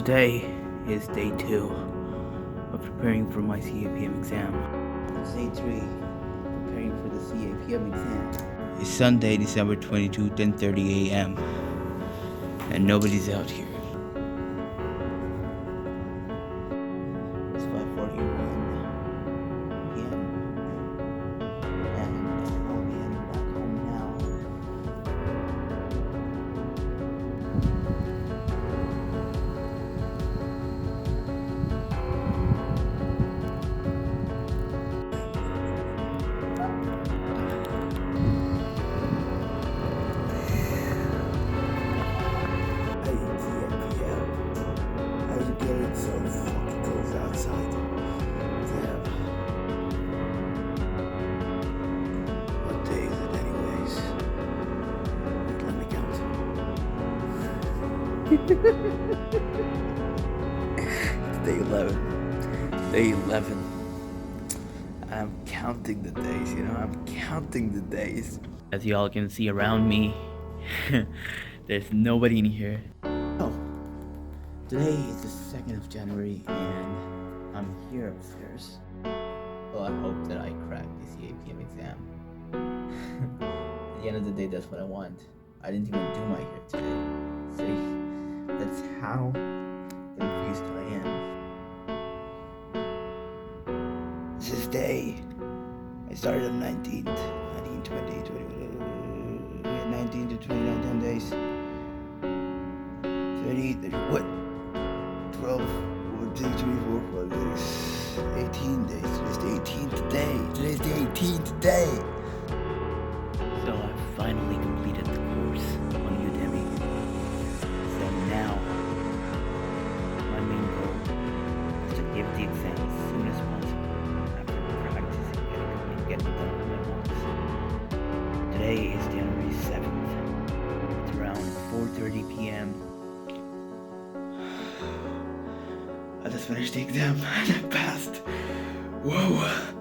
Today is day 2 of preparing for my CAPM exam. It's day 3, preparing for the CAPM exam. It's Sunday, December 22, 10:30 a.m. and nobody's out here. It's 5:41 p.m. and I'll be heading back home now. So fucking cold outside. Damn. What day is it anyways? Let me count. It's day 11. Day 11. I'm counting the days, I'm counting the days. As y'all can see around me, there's nobody in here. Today is the 2nd of January and I'm here upstairs. Well, I hope that I crack the CAPM exam. At the end of the day, that's what I want. I didn't even do my hair today. See? That's how confused I am. This is day. I started on 19th, 19, 20, 21, 19 to 29, 10 days. 30, 30, what? 12, 1, 2, 3, 4, 5, 6, 18 days. Today's the 18th day. Today's the 18th day. So I finally completed the course on Udemy. So now, my main goal is to give the exam as soon as possible after practicing and getting done with my marks. Today is January 7th. It's around 4:30 p.m. I just finished the exam and I passed. Whoa.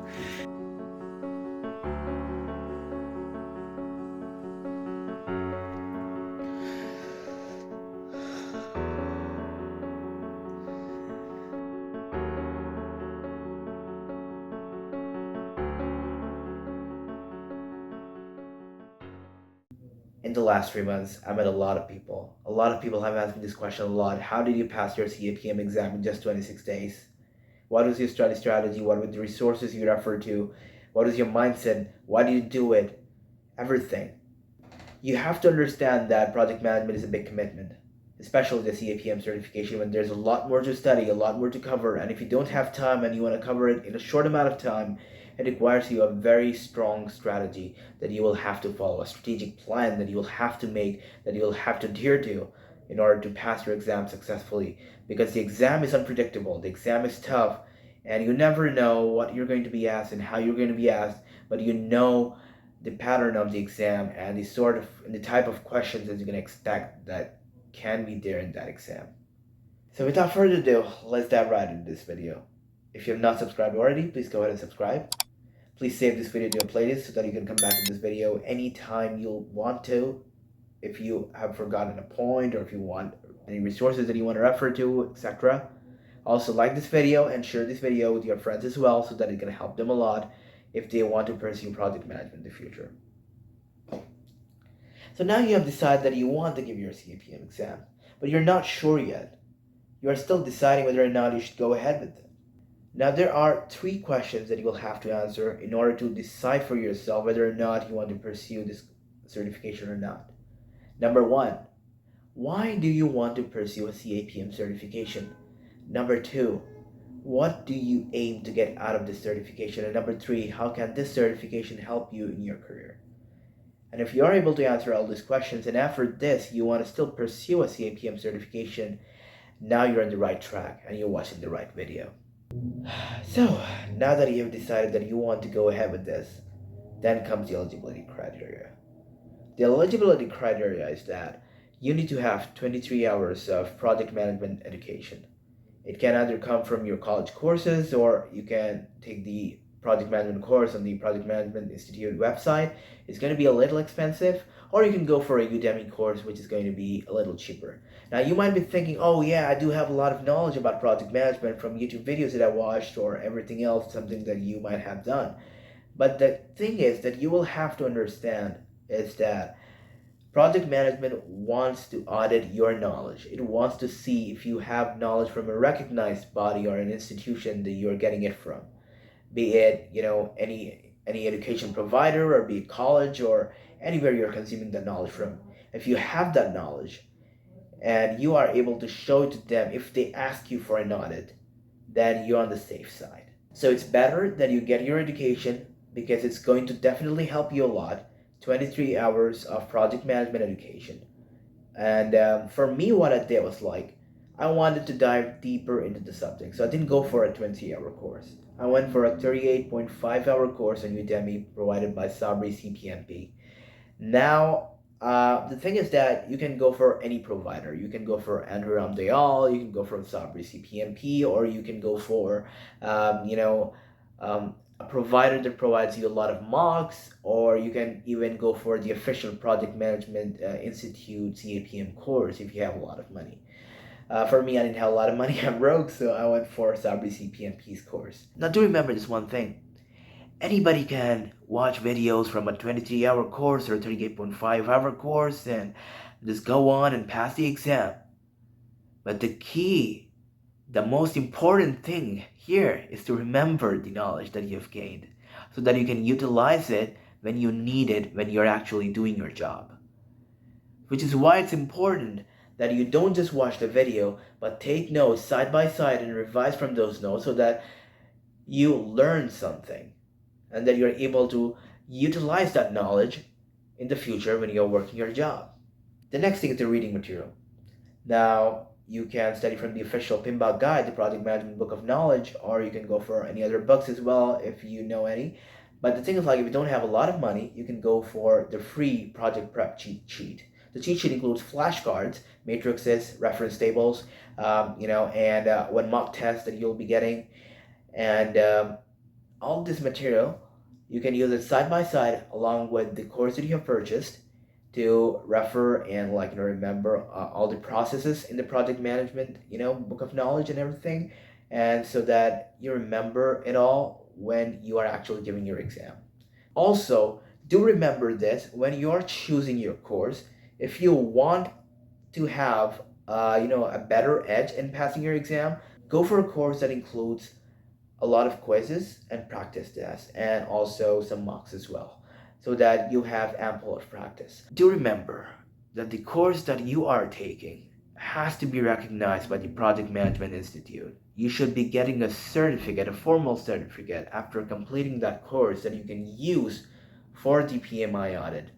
In the last 3 months, I met a lot of people. A lot of people have asked me this question a lot. How did you pass your CAPM exam in just 26 days? What was your study strategy? What were the resources you referred to? What was your mindset? Why did you do it? Everything. You have to understand that project management is a big commitment, especially the CAPM certification, when there's a lot more to study, a lot more to cover, and if you don't have time and you want to cover it in a short amount of time, it requires you a very strong strategy that you will have to follow, a strategic plan that you will have to make, that you will have to adhere to in order to pass your exam successfully. Because the exam is unpredictable, the exam is tough, and you never know what you're going to be asked and how you're going to be asked, but you know the pattern of the exam and the type of questions that you can expect that can be there in that exam. So without further ado, let's dive right into this video. If you have not subscribed already, please go ahead and subscribe. Please save this video to your playlist so that you can come back to this video anytime you'll want to. If you have forgotten a point or if you want any resources that you want to refer to, etc. Also like this video and share this video with your friends as well so that it can help them a lot if they want to pursue project management in the future. So now you have decided that you want to give your CAPM exam, but you're not sure yet. You are still deciding whether or not you should go ahead with it. Now there are 3 questions that you will have to answer in order to decide for yourself whether or not you want to pursue this certification or not. Number 1, why do you want to pursue a CAPM certification? Number 2, what do you aim to get out of this certification? And number 3, how can this certification help you in your career? And if you are able to answer all these questions and after this you want to still pursue a CAPM certification, now you're on the right track and you're watching the right video. So, now that you have decided that you want to go ahead with this, then comes the eligibility criteria. The eligibility criteria is that you need to have 23 hours of project management education. It can either come from your college courses or you can take the project management course on the Project Management Institute website. It's going to be a little expensive, or you can go for a Udemy course, which is going to be a little cheaper. Now, you might be thinking, oh yeah, I do have a lot of knowledge about project management from YouTube videos that I watched or everything else, something that you might have done. But the thing is that you will have to understand is that project management wants to audit your knowledge. It wants to see if you have knowledge from a recognized body or an institution that you're getting it from, be it any education provider, or be it college, or anywhere you're consuming that knowledge from. If you have that knowledge and you are able to show it to them if they ask you for an audit, then you're on the safe side. So it's better that you get your education, because it's going to definitely help you a lot. 23 hours of project management education. And for me, what I did was like, I wanted to dive deeper into the subject. So I didn't go for a 20-hour course. I went for a 38.5-hour course on Udemy provided by Sabri CPMP. Now, the thing is that you can go for any provider. You can go for Andrew Ramdayal, you can go for Sabri CPMP, or you can go for, a provider that provides you a lot of mocks, or you can even go for the official Project Management Institute CAPM course if you have a lot of money. For me, I didn't have a lot of money. I'm broke, so I went for Sabri CPMP's course. Now, do remember this one thing. Anybody can watch videos from a 23-hour course or a 38.5-hour course and just go on and pass the exam. But the most important thing here is to remember the knowledge that you've gained so that you can utilize it when you need it, when you're actually doing your job. Which is why it's important that you don't just watch the video, but take notes side by side and revise from those notes so that you learn something and that you're able to utilize that knowledge in the future when you're working your job. The next thing is the reading material. Now, you can study from the official PMBOK guide, the Project Management Book of Knowledge, or you can go for any other books as well if you know any. But the thing is, like, if you don't have a lot of money, you can go for the free project prep cheat sheet. The cheat sheet includes flashcards, matrices, reference tables, and one mock test that you'll be getting, and all this material. You can use it side by side along with the course that you have purchased to refer and remember all the processes in the project management book of knowledge and everything, and so that you remember it all when you are actually giving your exam. Also, do remember this when you are choosing your course. If you want to have a better edge in passing your exam, go for a course that includes a lot of quizzes and practice tests, and also some mocks as well, so that you have ample of practice. Do remember that the course that you are taking has to be recognized by the Project Management Institute. You should be getting a certificate, a formal certificate, after completing that course that you can use for the PMI audit,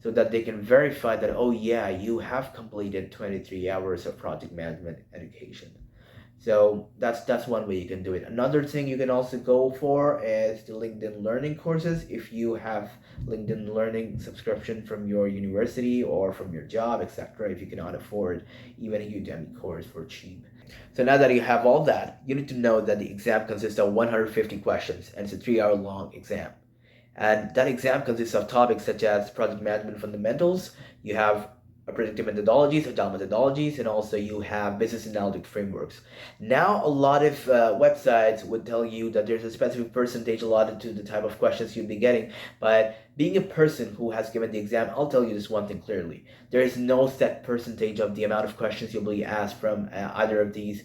so that they can verify that, oh yeah, you have completed 23 hours of project management education. So that's one way you can do it. Another thing you can also go for is the LinkedIn Learning courses. If you have LinkedIn Learning subscription from your university or from your job, etc., if you cannot afford even a Udemy course for cheap. So now that you have all that, you need to know that the exam consists of 150 questions, and it's a 3-hour long exam. And that exam consists of topics such as project management fundamentals. You have predictive methodologies, agile methodologies, and also you have business analytic frameworks. Now, a lot of websites would tell you that there's a specific percentage allotted to the type of questions you'd be getting, but being a person who has given the exam, I'll tell you this one thing clearly. There is no set percentage of the amount of questions you'll be asked from either of these,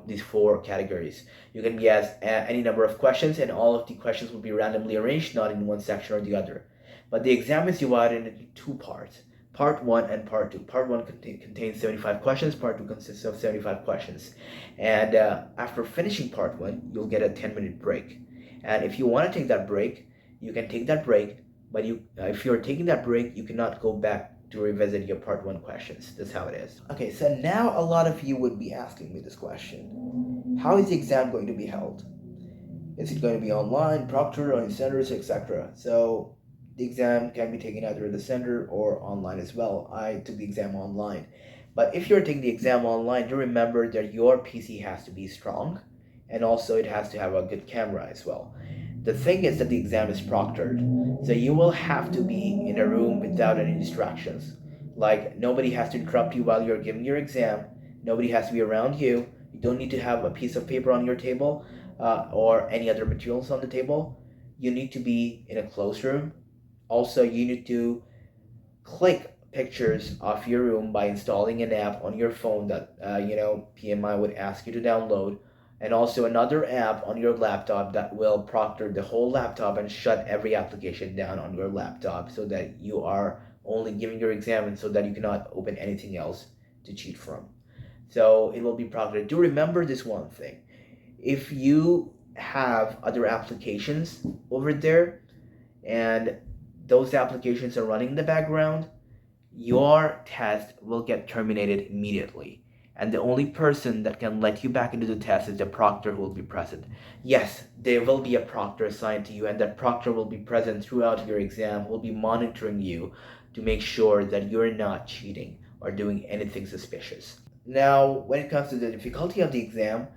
these 4 categories. You can be asked any number of questions, and all of the questions will be randomly arranged, not in one section or the other. But the exam is divided into 2 parts. Part 1 and Part 2. Part 1 contains 75 questions. Part 2 consists of 75 questions. And after finishing Part 1, you'll get a 10-minute break. And if you want to take that break, you can take that break. But if you're taking that break, you cannot go back to revisit your Part 1 questions. That's how it is. Okay, so now a lot of you would be asking me this question. How is the exam going to be held? Is it going to be online, proctored, or in centers, etc.? So the exam can be taken either at the center or online as well. I took the exam online. But if you're taking the exam online, do remember that your PC has to be strong, and also it has to have a good camera as well. The thing is that the exam is proctored, so you will have to be in a room without any distractions. Like, nobody has to interrupt you while you're giving your exam, nobody has to be around you. You don't need to have a piece of paper on your table or any other materials on the table. You need to be in a closed room. Also, you need to click pictures of your room by installing an app on your phone that PMI would ask you to download, and also another app on your laptop that will proctor the whole laptop and shut every application down on your laptop so that you are only giving your exam and so that you cannot open anything else to cheat from. So it will be proctored. Do remember this one thing: if you have other applications over there and those applications are running in the background, your test will get terminated immediately. And the only person that can let you back into the test is the proctor who will be present. Yes, there will be a proctor assigned to you, and that proctor will be present throughout your exam, will be monitoring you to make sure that you're not cheating or doing anything suspicious. Now, when it comes to the difficulty of the exam,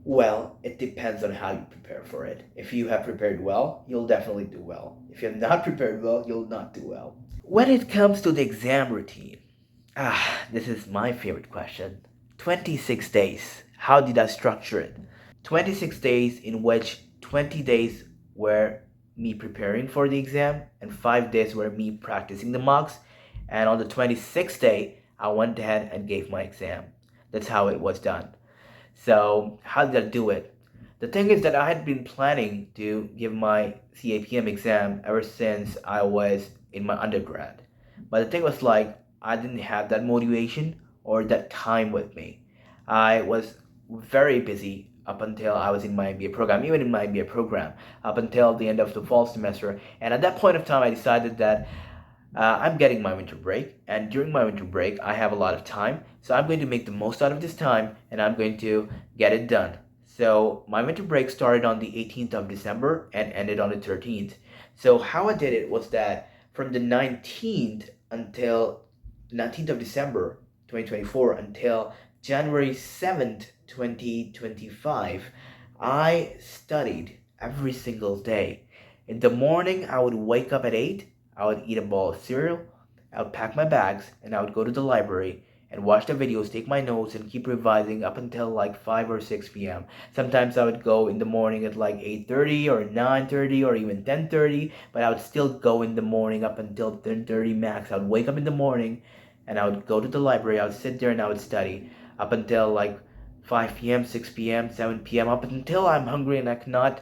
well, it depends on how you prepare for it. If you have prepared well, you'll definitely do well. If you have not prepared well, you'll not do well. When it comes to the exam routine, this is my favorite question. 26 days. How did I structure it? 26 days in which 20 days were me preparing for the exam and 5 days were me practicing the mocks. And on the 26th day, I went ahead and gave my exam. That's how it was done. So, how did I do it? The thing is that I had been planning to give my CAPM exam ever since I was in my undergrad. But the thing was like, I didn't have that motivation or that time with me. I was very busy up until I was in my MBA program, even in my MBA program, up until the end of the fall semester. And at that point of time, I decided that I'm getting my winter break, and during my winter break, I have a lot of time, so I'm going to make the most out of this time and I'm going to get it done. So, my winter break started on the 18th of December and ended on the 13th. So, how I did it was that from the 19th until 19th of December 2024 until January 7th, 2025, I studied every single day. In the morning, I would wake up at 8. I would eat a bowl of cereal, I would pack my bags, and I would go to the library and watch the videos, take my notes, and keep revising up until like 5 or 6 p.m. Sometimes I would go in the morning at like 8:30 or 9:30 or even 10:30, but I would still go in the morning up until 10:30 max. I would wake up in the morning and I would go to the library, I would sit there and I would study up until like 5 p.m., 6 p.m., 7 p.m., up until I'm hungry and I cannot,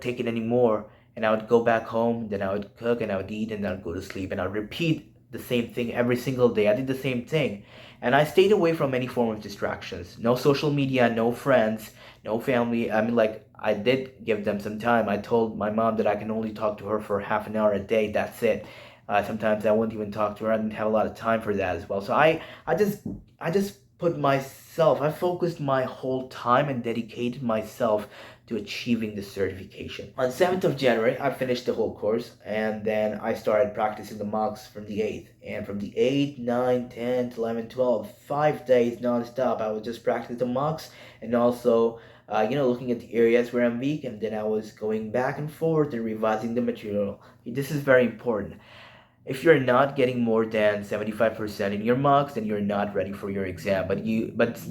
take it anymore. And I would go back home, then I would cook and I would eat and I would go to sleep and I would repeat the same thing every single day. I did the same thing. And I stayed away from any form of distractions. No social media, no friends, no family. I mean, like, I did give them some time. I told my mom that I can only talk to her for half an hour a day. That's it. Sometimes I wouldn't even talk to her. I didn't have a lot of time for that as well. So I just put myself, I focused my whole time and dedicated myself to achieving the certification. On 7th of January, I finished the whole course and then I started practicing the mocks from the 8th. And from the 8th, 9th, 10th, 11th, 12th, 5 days non-stop, I would just practice the mocks and also looking at the areas where I'm weak, and then I was going back and forth and revising the material. This is very important. If you're not getting more than 75% in your marks, then you're not ready for your exam. But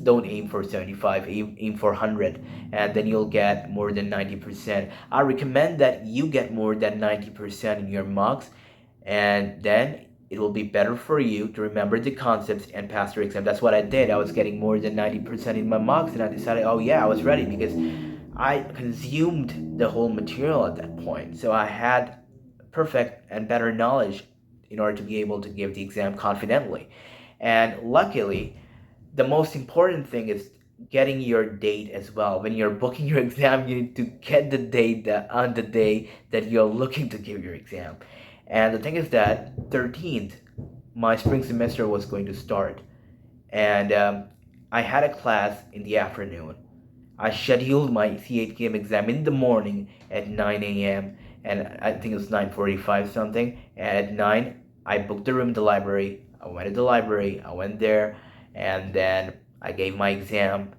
don't aim for 75, aim for 100, and then you'll get more than 90%. I recommend that you get more than 90% in your marks, and then it will be better for you to remember the concepts and pass your exam. That's what I did. I was getting more than 90% in my marks, and I decided, oh yeah, I was ready because I consumed the whole material at that point. So I had perfect and better knowledge in order to be able to give the exam confidently. And luckily, the most important thing is getting your date as well. When you're booking your exam, you need to get the date on the day that you're looking to give your exam. And the thing is that 13th, my spring semester was going to start. And I had a class in the afternoon. I scheduled my CAPM exam in the morning at 9 a.m. and I think it was 9:45 something. And at 9, I booked a room in the library. I went to the library. I went there, and then I gave my exam,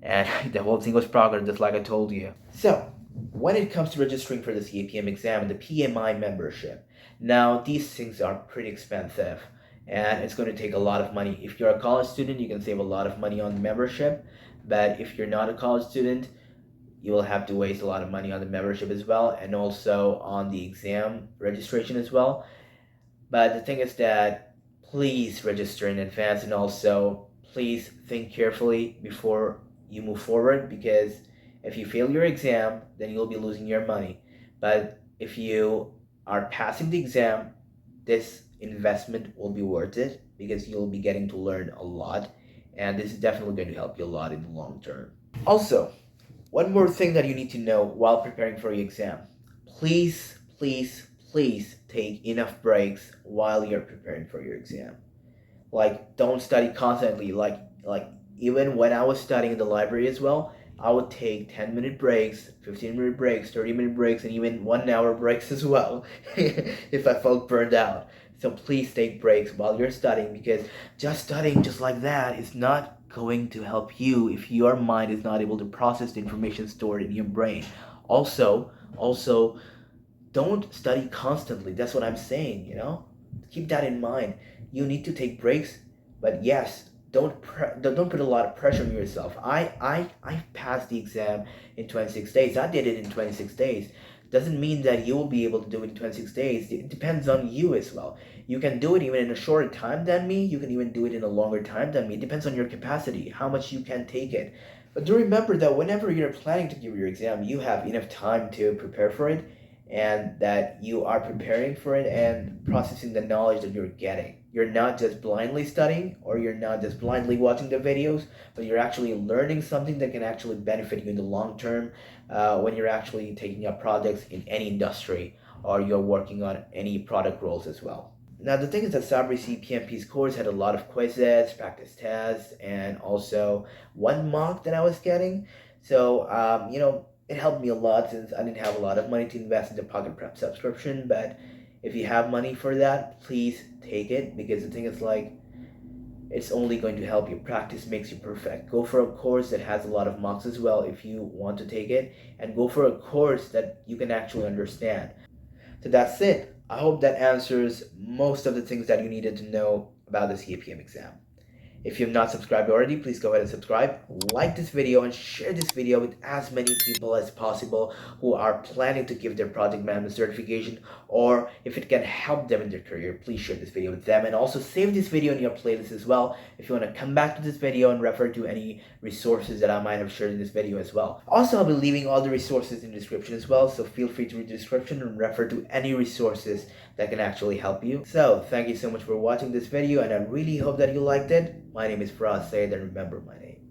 and the whole thing was progress, just like I told you. So, when it comes to registering for the CAPM exam and the PMI membership, now these things are pretty expensive and it's going to take a lot of money. If you're a college student, you can save a lot of money on the membership, but if you're not a college student, you will have to waste a lot of money on the membership as well and also on the exam registration as well. But the thing is that please register in advance and also please think carefully before you move forward, because if you fail your exam, then you'll be losing your money. But if you are passing the exam, this investment will be worth it because you'll be getting to learn a lot, and this is definitely going to help you a lot in the long term. Also, one more thing that you need to know while preparing for your exam. Please take enough breaks while you're preparing for your exam. Like, don't study constantly. Like even when I was studying in the library as well, I would take 10-minute breaks, 15-minute breaks, 30-minute breaks, and even 1 hour breaks as well if I felt burned out. So please take breaks while you're studying, because just studying just like that is not going to help you if your mind is not able to process the information stored in your brain. Also, don't study constantly. That's what I'm saying, Keep that in mind. You need to take breaks, but yes, don't put a lot of pressure on yourself. I passed the exam in 26 days. I did it in 26 days. Doesn't mean that you will be able to do it in 26 days. It depends on you as well. You can do it even in a shorter time than me. You can even do it in a longer time than me. It depends on your capacity, how much you can take it. But do remember that whenever you're planning to give your exam, you have enough time to prepare for it, and that you are preparing for it and processing the knowledge that you're getting. You're not just blindly studying, or you're not just blindly watching the videos, but you're actually learning something that can actually benefit you in the long term, when you're actually taking up projects in any industry or you're working on any product roles as well. Now, the thing is that Sabri CPMP's course had a lot of quizzes, practice tests, and also one mock that I was getting. So, it helped me a lot since I didn't have a lot of money to invest in the Pocket Prep subscription. But if you have money for that, please take it, because the thing is like, it's only going to help you. Practice makes you perfect. Go for a course that has a lot of mocks as well if you want to take it, and go for a course that you can actually understand. So that's it. I hope that answers most of the things that you needed to know about the CAPM exam. If you have not subscribed already, please go ahead and subscribe, like this video, and share this video with as many people as possible who are planning to give their project management certification, or if it can help them in their career, please share this video with them. And also save this video in your playlist as well if you want to come back to this video and refer to any resources that I might have shared in this video as well. Also, I'll be leaving all the resources in the description as well, so feel free to read the description and refer to any resources that can actually help you. So thank you so much for watching this video, and I really hope that you liked it. My name is Faraz Syed, and remember my name.